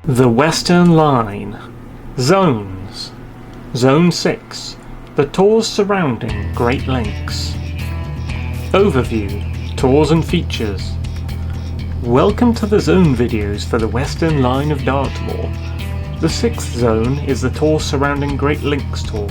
The Western Line. Zones. Zone 6. The tours surrounding Great Links. Overview, tours and features. Welcome to the zone videos for the Western Line of Dartmoor. The 6th zone is the tour surrounding Great Links tour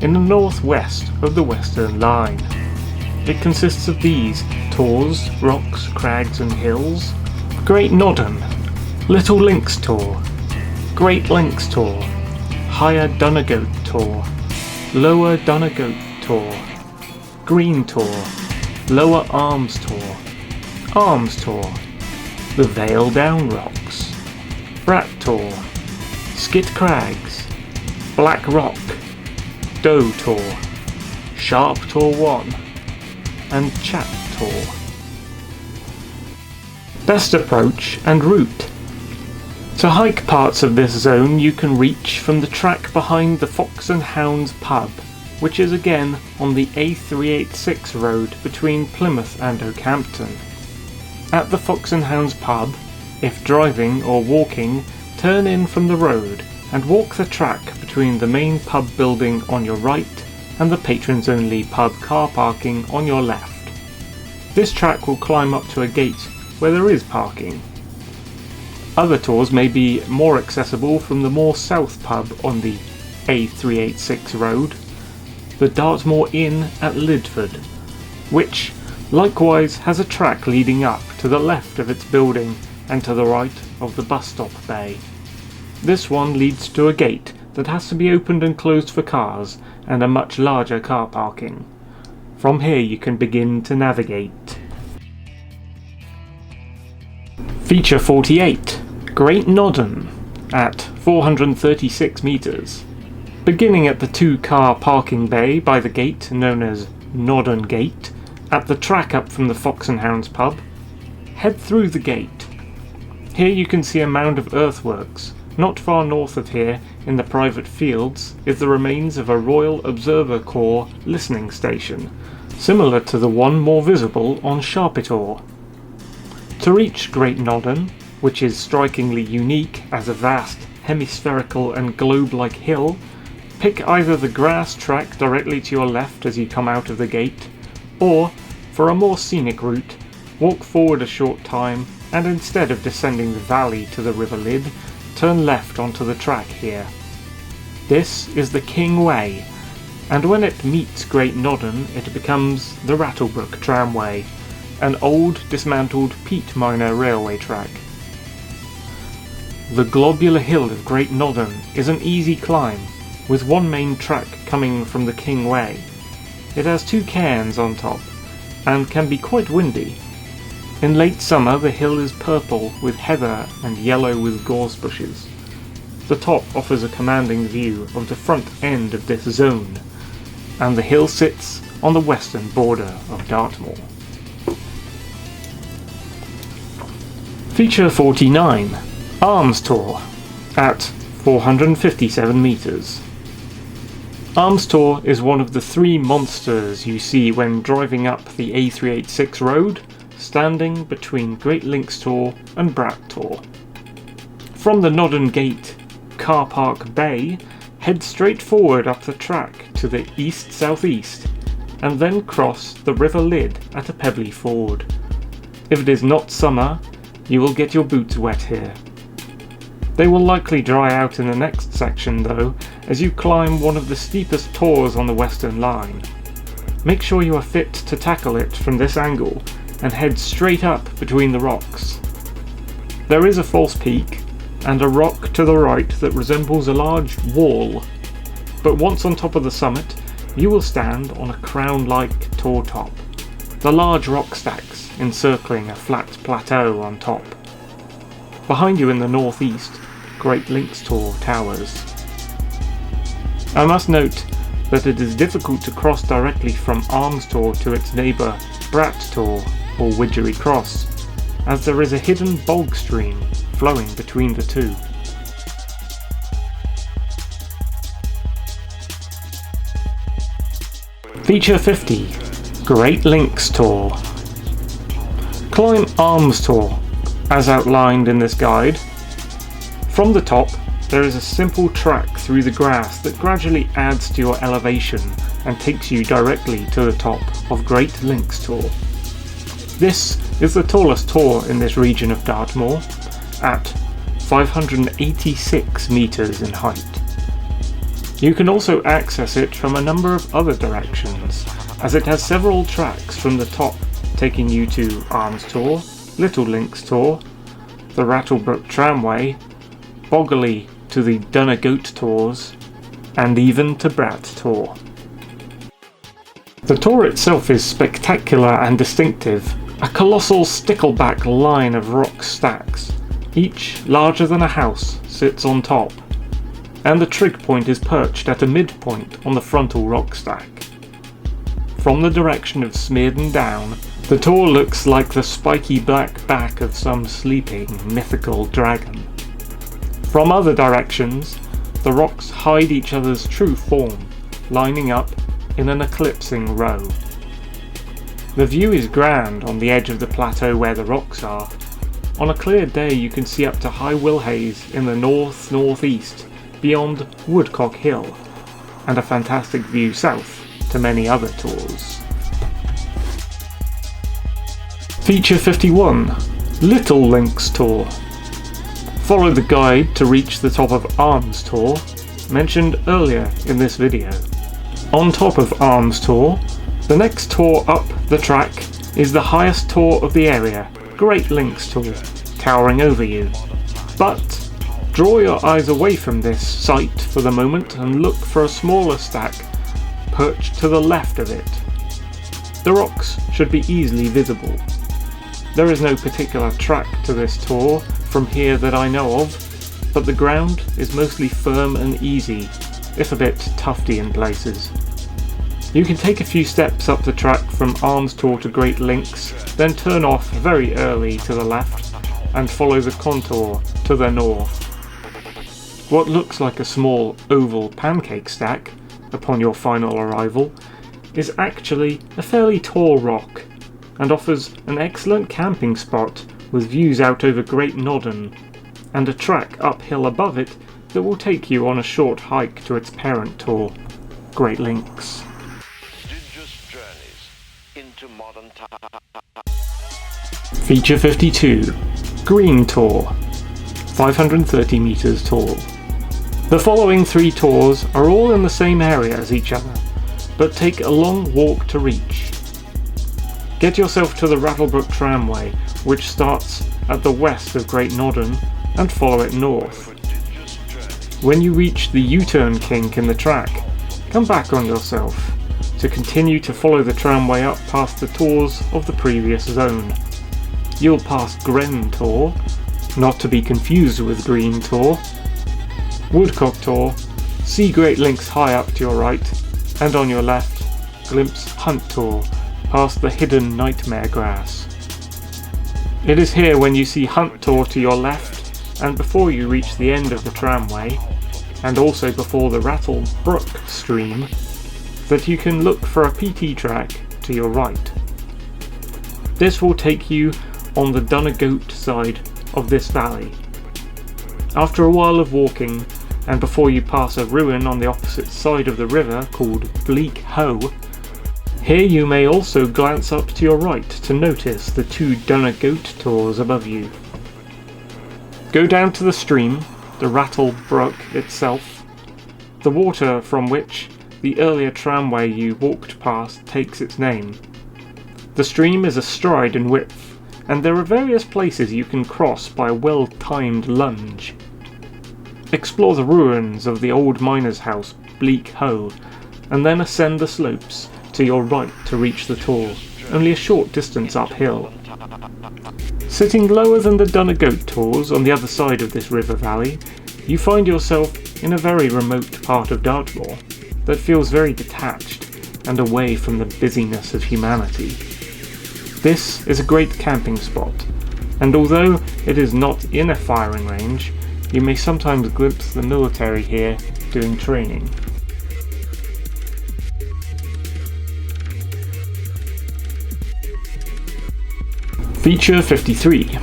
in the northwest of the Western Line. It consists of these: tours, rocks, crags and hills, Great Nodden, Little Links Tour, Great Links Tour, Higher Donegal Tour, Lower Donegal Tour, Green Tour, Lower Arms Tour, Arms Tour, the Vale Down Rocks, Brat Tour, Skid Crags, Black Rock, Doe Tour, Sharp Tour 1, and Chat Tour. Best approach and route. To hike parts of this zone you can reach from the track behind the Fox and Hounds pub, which is again on the A386 road between Plymouth and Oakhampton. At the Fox and Hounds pub, if driving or walking, turn in from the road and walk the track between the main pub building on your right and the patrons only pub car parking on your left. This track will climb up to a gate where there is parking. Other tours may be more accessible from the more south pub on the A386 road, the Dartmoor Inn at Lidford, which likewise has a track leading up to the left of its building and to the right of the bus stop bay. This one leads to a gate that has to be opened and closed for cars and a much larger car parking. From here you can begin to navigate. Feature 48. Great Nodden at 436 metres. Beginning at the 2-car parking bay by the gate known as Nodden Gate, at the track up from the Fox and Hounds pub, head through the gate. Here you can see a mound of earthworks. Not far north of here, in the private fields, is the remains of a Royal Observer Corps listening station, similar to the one more visible on Sharpit. To reach Great Nodden, which is strikingly unique as a vast, hemispherical and globe-like hill, pick either the grass track directly to your left as you come out of the gate, or, for a more scenic route, walk forward a short time and instead of descending the valley to the River Lid, turn left onto the track here. This is the King Way, and when it meets Great Nodden it becomes the Rattlebrook Tramway, an old dismantled peat miner railway track. The globular hill of Great Nodden is an easy climb, with one main track coming from the King Way. It has 2 cairns on top, and can be quite windy. In late summer the hill is purple with heather and yellow with gorse bushes. The top offers a commanding view of the front end of this zone, and the hill sits on the western border of Dartmoor. Feature 49. Arms Tour at 457 metres. Arms Tour is one of the 3 monsters you see when driving up the A386 road, standing between Great Links Tour and Brat Tour. From the Nodden Gate car park bay, head straight forward up the track to the east-southeast, and then cross the River Lid at a pebbly ford. If it is not summer, you will get your boots wet here. They will likely dry out in the next section though, as you climb one of the steepest tours on the Western Line. Make sure you are fit to tackle it from this angle, and head straight up between the rocks. There is a false peak, and a rock to the right that resembles a large wall, but once on top of the summit, you will stand on a crown-like tour top, the large rock stacks encircling a flat plateau on top. Behind you in the northeast, Great Links Tour towers. I must note that it is difficult to cross directly from Arms Tour to its neighbour Brat Tour or Widgery Cross, as there is a hidden bog stream flowing between the two. Feature 50. Great Links Tour. Climb Arms Tour, as outlined in this guide, From the top, there is a simple track through the grass that gradually adds to your elevation and takes you directly to the top of Great Links Tor. This is the tallest tor in this region of Dartmoor, at 586 metres in height. You can also access it from a number of other directions, as it has several tracks from the top taking you to Arms Tor, Little Links Tor, the Rattlebrook Tramway, Boggally to the Donegal Tors, and even to Brat Tor. The tor itself is spectacular and distinctive, a colossal stickleback line of rock stacks. Each larger than a house sits on top, and the trig point is perched at a midpoint on the frontal rock stack. From the direction of Smearden Down, the tor looks like the spiky black back of some sleeping mythical dragon. From other directions, the rocks hide each other's true form, lining up in an eclipsing row. The view is grand on the edge of the plateau where the rocks are. On a clear day you can see up to High Willhays in the north-northeast beyond Woodcock Hill, and a fantastic view south to many other tors. Feature 51. Little Links Tor. Follow the guide to reach the top of Arms Tor, mentioned earlier in this video. On top of Arms Tor, the next tor up the track is the highest tor of the area, Great Links Tor, towering over you. But draw your eyes away from this sight for the moment and look for a smaller stack perched to the left of it. The rocks should be easily visible. There is no particular track to this tor from here that I know of, but the ground is mostly firm and easy, if a bit tufty in places. You can take a few steps up the track from Arms Tor to Great Links, then turn off very early to the left and follow the contour to the north. What looks like a small oval pancake stack upon your final arrival is actually a fairly tall rock and offers an excellent camping spot with views out over Great Nodden and a track uphill above it that will take you on a short hike to its parent tor, Great Links. Feature 52. Green Tor, 530 metres tall. The following three tors are all in the same area as each other, but take a long walk to reach. Get yourself to the Rattlebrook Tramway, which starts at the west of Great Nodden, and follow it north. When you reach the U-turn kink in the track, come back on yourself to continue to follow the tramway up past the tors of the previous zone. You'll pass Gren Tor, not to be confused with Green Tor, Woodcock Tor, see Great Links high up to your right, and on your left, glimpse Hunt Tor, past the hidden nightmare grass. It is here when you see Hunt Tor to your left, and before you reach the end of the tramway, and also before the Rattlebrook stream, that you can look for a PT track to your right. This will take you on the Donegal side of this valley. After a while of walking, and before you pass a ruin on the opposite side of the river called Bleak Hoe, here you may also glance up to your right to notice the two Donegal tors above you. Go down to the stream, the Rattlebrook itself, the water from which the earlier tramway you walked past takes its name. The stream is a stride in width, and there are various places you can cross by a well-timed lunge. Explore the ruins of the old miner's house, Bleak Hoe, and then ascend the slopes to your right to reach the tor, only a short distance uphill. Sitting lower than the Donegal tors on the other side of this river valley, you find yourself in a very remote part of Dartmoor that feels very detached and away from the busyness of humanity. This is a great camping spot, and although it is not in a firing range, you may sometimes glimpse the military here doing training. Feature 53.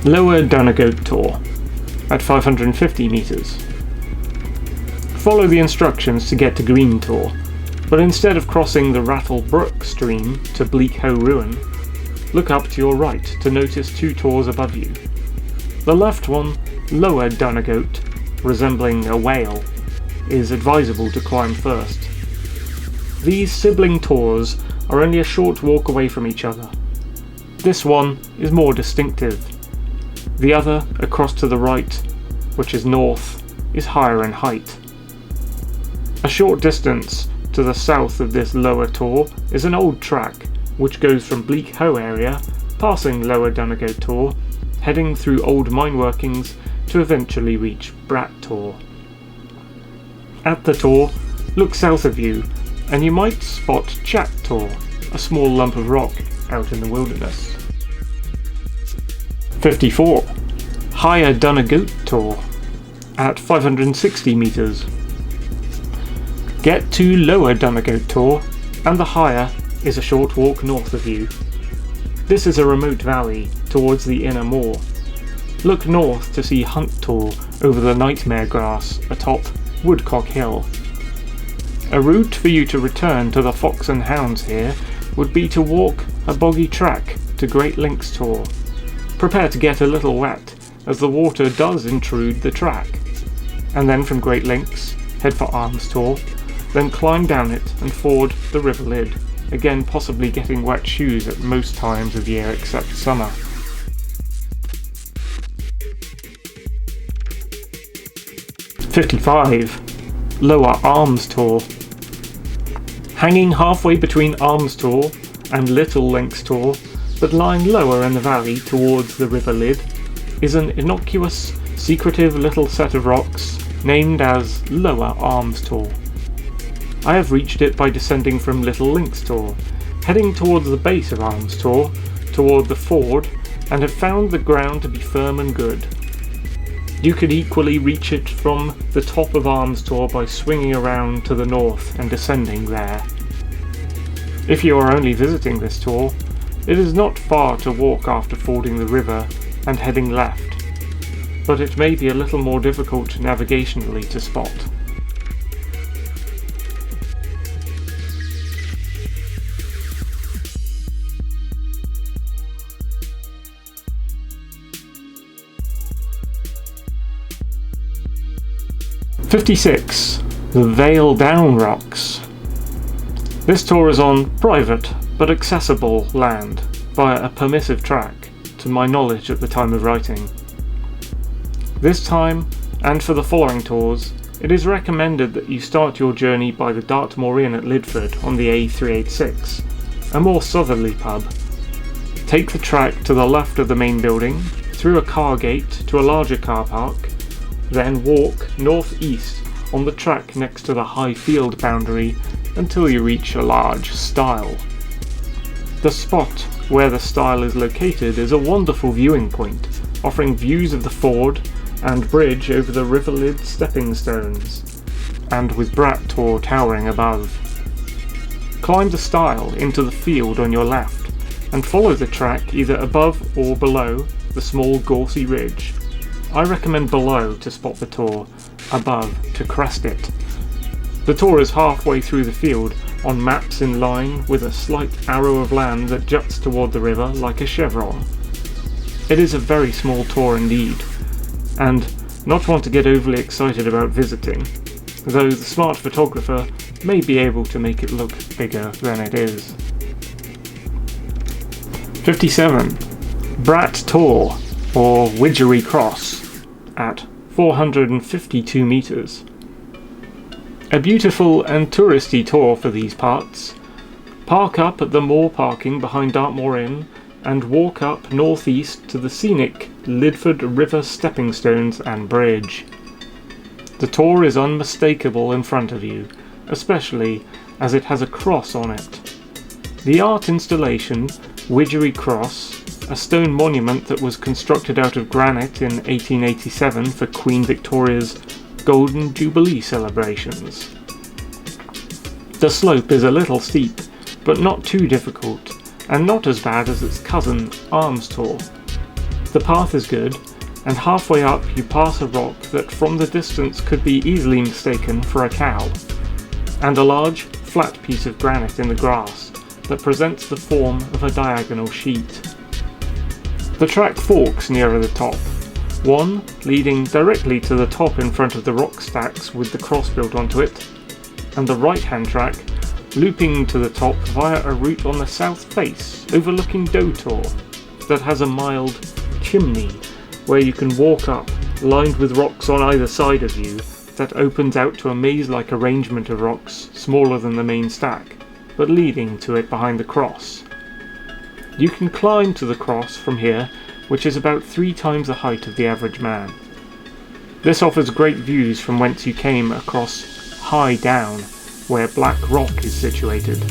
Lower Donegal Tor, at 550 metres. Follow the instructions to get to Green Tor, but instead of crossing the Rattle Brook stream to Bleak Hoe Ruin, look up to your right to notice 2 tors above you. The left one, Lower Dunagoat, resembling a whale, is advisable to climb first. These sibling tors are only a short walk away from each other. This one is more distinctive. The other, across to the right, which is north, is higher in height. A short distance to the south of this lower tor is an old track which goes from Bleak Hoe area, passing Lower Dunagoat Tor, heading through old mine workings to eventually reach Brat Tor. At the tor, look south of you and you might spot Chat Tor, a small lump of rock out in the wilderness. 54. Higher Dunagoat Tor at 560 metres. Get to Lower Dunagoat Tor and the higher is a short walk north of you. This is a remote valley towards the inner moor. Look north to see Hunt Tor over the nightmare grass atop Woodcock Hill. A route for you to return to the Fox and Hounds here would be to walk a boggy track to Great Links Tor. Prepare to get a little wet as the water does intrude the track. And then from Great Links, head for Arms Tor, then climb down it and ford the River Lid, again possibly getting wet shoes at most times of year except summer. "55. Lower Arms Tor. Hanging halfway between Arms Tor and Little Links Tor, but lying lower in the valley towards the River Lid, is an innocuous, secretive little set of rocks named as Lower Arms Tor. I have reached it by descending from Little Links Tor, heading towards the base of Arms Tor, toward the ford, and have found the ground to be firm and good. You could equally reach it from the top of Arms Tor by swinging around to the north and descending there. If you are only visiting this tor, it is not far to walk after fording the river and heading left, but it may be a little more difficult navigationally to spot. "56. The Vale Down Rocks. This tor is on private but accessible land via a permissive track, to my knowledge at the time of writing. This time, and for the following tours, it is recommended that you start your journey by the Dartmoor Inn at Lidford on the A386, a more southerly pub. Take the track to the left of the main building, through a car gate to a larger car park, then walk north-east on the track next to the high field boundary until you reach a large stile. The spot where the stile is located is a wonderful viewing point, offering views of the ford and bridge over the River Lid stepping stones, and with Brat Tor towering above. Climb the stile into the field on your left, and follow the track either above or below the small gorsy ridge. I recommend below to spot the tor, above to crest it. The tor is halfway through the field on maps in line with a slight arrow of land that juts toward the river like a chevron. It is a very small tor indeed, and not one to get overly excited about visiting, though the smart photographer may be able to make it look bigger than it is. 57. Brat Tor, or Widgery Cross, at 452 metres. A beautiful and touristy tor for these parts. Park up at the moor parking behind Dartmoor Inn and walk up northeast to the scenic Lidford River stepping stones and bridge. The tor is unmistakable in front of you, especially as it has a cross on it. The art installation, Widgery Cross, a stone monument that was constructed out of granite in 1887 for Queen Victoria's Golden Jubilee celebrations. The slope is a little steep, but not too difficult, and not as bad as its cousin Arms Tor. The path is good, and halfway up you pass a rock that from the distance could be easily mistaken for a cow, and a large, flat piece of granite in the grass that presents the form of a diagonal sheet. The track forks nearer the top, one leading directly to the top in front of the rock stacks with the cross built onto it, and the right-hand track looping to the top via a route on the south face overlooking Dartmoor that has a mild chimney where you can walk up, lined with rocks on either side of you, that opens out to a maze-like arrangement of rocks smaller than the main stack, but leading to it behind the cross. You can climb to the cross from here, which is about 3 times the height of the average man. This offers great views from whence you came across high down, where Black Rock is situated,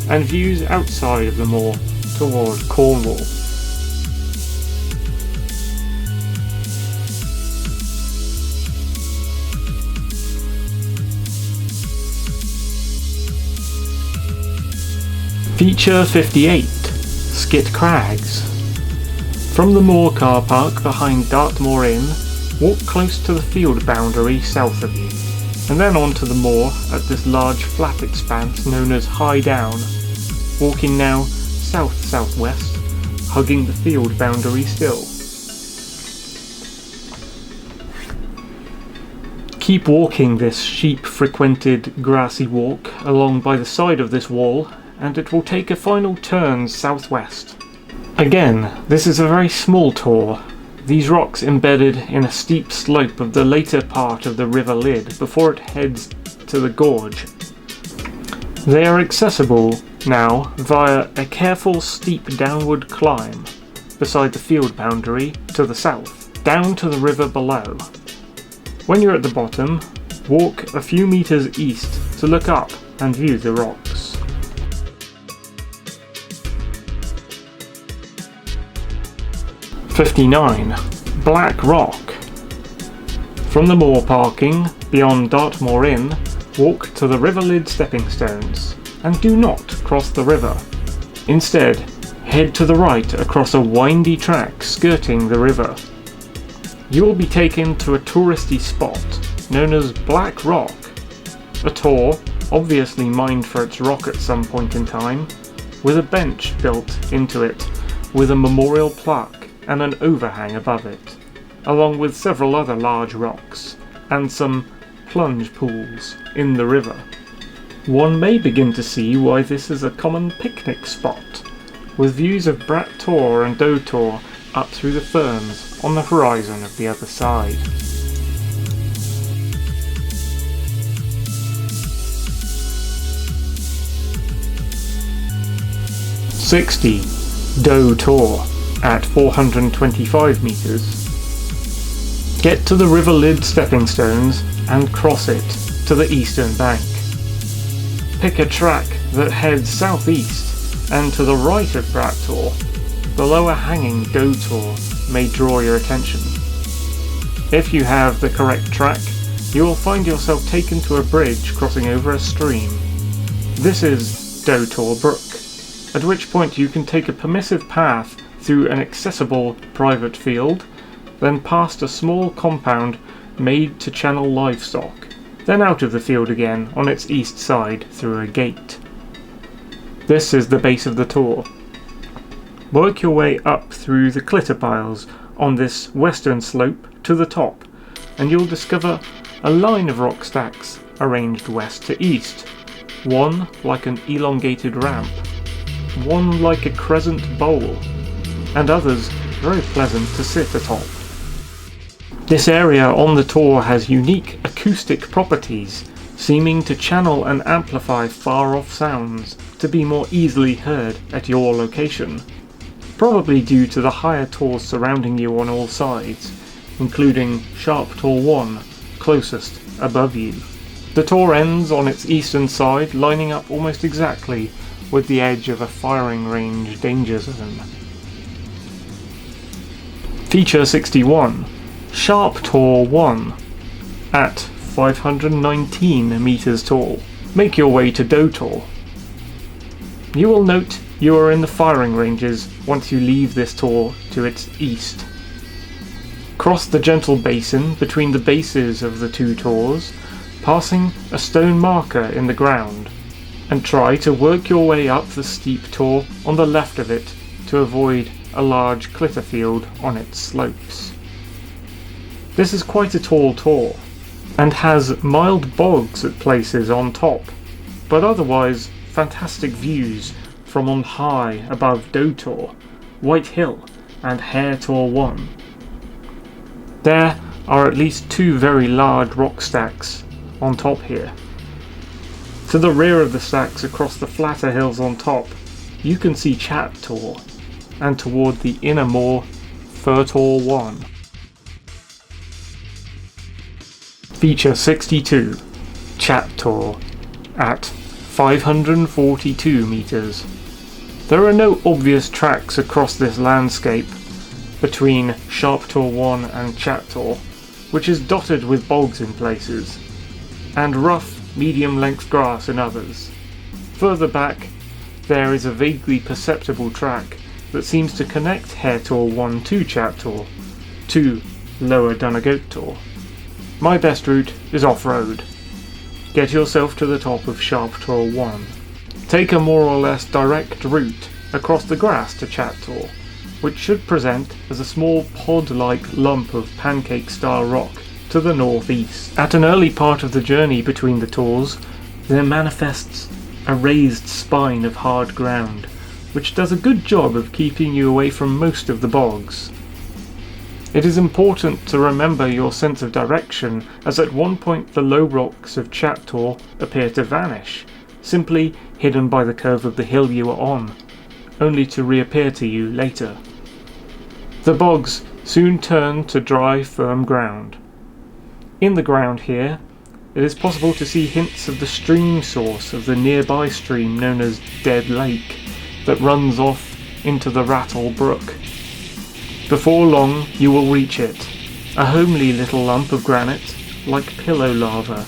and views outside of the moor toward Cornwall. Feature 58, Skit Crags. From the moor car park behind Dartmoor Inn, walk close to the field boundary south of you, and then onto the moor at this large flat expanse known as High Down, walking now south-southwest, hugging the field boundary still. Keep walking this sheep-frequented grassy walk along by the side of this wall, and it will take a final turn southwest. Again, this is a very small tour, these rocks embedded in a steep slope of the later part of the River Lid before it heads to the gorge. They are accessible now via a careful steep downward climb beside the field boundary to the south, down to the river below. When you're at the bottom, walk a few meters east to look up and view the rocks. '59. Black Rock. From the moor parking beyond Dartmoor Inn, walk to the River Lid stepping stones, and do not cross the river. Instead, head to the right across a windy track skirting the river. You will be taken to a touristy spot known as Black Rock, a tor obviously mined for its rock at some point in time, with a bench built into it with a memorial plaque and an overhang above it, along with several other large rocks, and some plunge pools in the river. One may begin to see why this is a common picnic spot, with views of Brat Tor and Doe Tor up through the ferns on the horizon of the other side. '60. Doe Tor at 425 meters. Get to the River Lid stepping stones and cross it to the eastern bank. Pick a track that heads southeast, and to the right of Brat Tor, the lower hanging Doe Tor may draw your attention. If you have the correct track, you will find yourself taken to a bridge crossing over a stream. This is Doe Tor Brook, at which point you can take a permissive path through an accessible private field, then past a small compound made to channel livestock, then out of the field again on its east side through a gate. This is the base of the tor. Work your way up through the clitter piles on this western slope to the top, and you'll discover a line of rock stacks arranged west to east, one like an elongated ramp, one like a crescent bowl, and others very pleasant to sit atop. This area on the tor has unique acoustic properties, seeming to channel and amplify far-off sounds to be more easily heard at your location, probably due to the higher tors surrounding you on all sides, including Sharp Tor 1 closest above you. The tor ends on its eastern side, lining up almost exactly with the edge of a firing range danger zone. Feature 61. Sharp Tor 1 at 519 meters tall. Make your way to Doe Tor. You will note you are in the firing ranges once you leave this tor to its east. Cross the gentle basin between the bases of the two tors, passing a stone marker in the ground, and try to work your way up the steep tor on the left of it to avoid a large clitter field on its slopes. This is quite a tall tor, and has mild bogs at places on top, but otherwise fantastic views from on high above Doe Tor, White Hill and Hare Tor 1. There are at least 2 very large rock stacks on top here. To the rear of the stacks across the flatter hills on top, you can see Chat Tor, and toward the inner moor, Fir Tor 1. Feature 62, Chat Tor, at 542 metres. There are no obvious tracks across this landscape between Sharp Tor 1 and Chat Tor, which is dotted with bogs in places, and rough, medium-length grass in others. Further back, there is a vaguely perceptible track that seems to connect Hare Tor 1 to Chat Tor, to Lower Donegal Tor. My best route is off-road. Get yourself to the top of Sharp Tor 1. Take a more or less direct route across the grass to Chat Tor, which should present as a small pod-like lump of pancake-style rock to the northeast. At an early part of the journey between the tors, there manifests a raised spine of hard ground, which does a good job of keeping you away from most of the bogs. It is important to remember your sense of direction, as at one point the low rocks of Chat Tor appear to vanish, simply hidden by the curve of the hill you are on, only to reappear to you later. The bogs soon turn to dry, firm ground. In the ground here, it is possible to see hints of the stream source of the nearby stream known as Dead Lake that runs off into the Rattle Brook. Before long you will reach it, a homely little lump of granite like pillow lava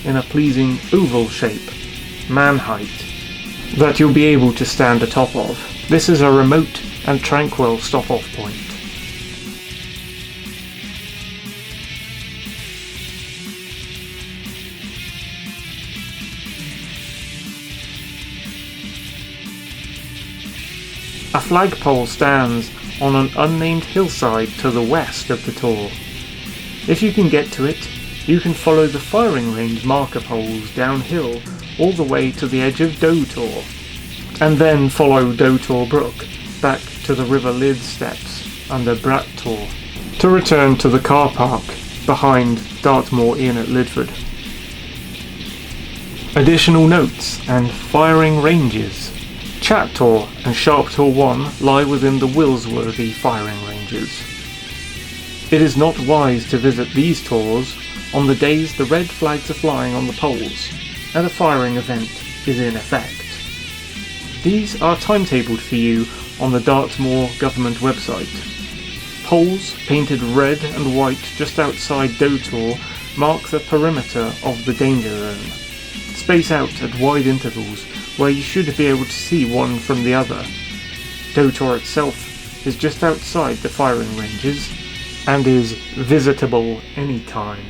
in a pleasing oval shape, man height, that you'll be able to stand atop of. This is a remote and tranquil stop-off point. A flagpole stands on an unnamed hillside to the west of the tor. If you can get to it, you can follow the firing range marker poles downhill all the way to the edge of Doe Tor, and then follow Doe Tor Brook back to the River Lid steps under Brat Tor, to return to the car park behind Dartmoor Inn at Lidford. Additional notes and firing ranges. Chat Tor and Sharp Tor 1 lie within the Willsworthy firing ranges. It is not wise to visit these tors on the days the red flags are flying on the poles and a firing event is in effect. These are timetabled for you on the Dartmoor government website. Poles painted red and white just outside Doe Tor mark the perimeter of the danger zone. Space out at wide intervals where you should be able to see one from the other. Doe Tor itself is just outside the firing ranges and is visitable anytime.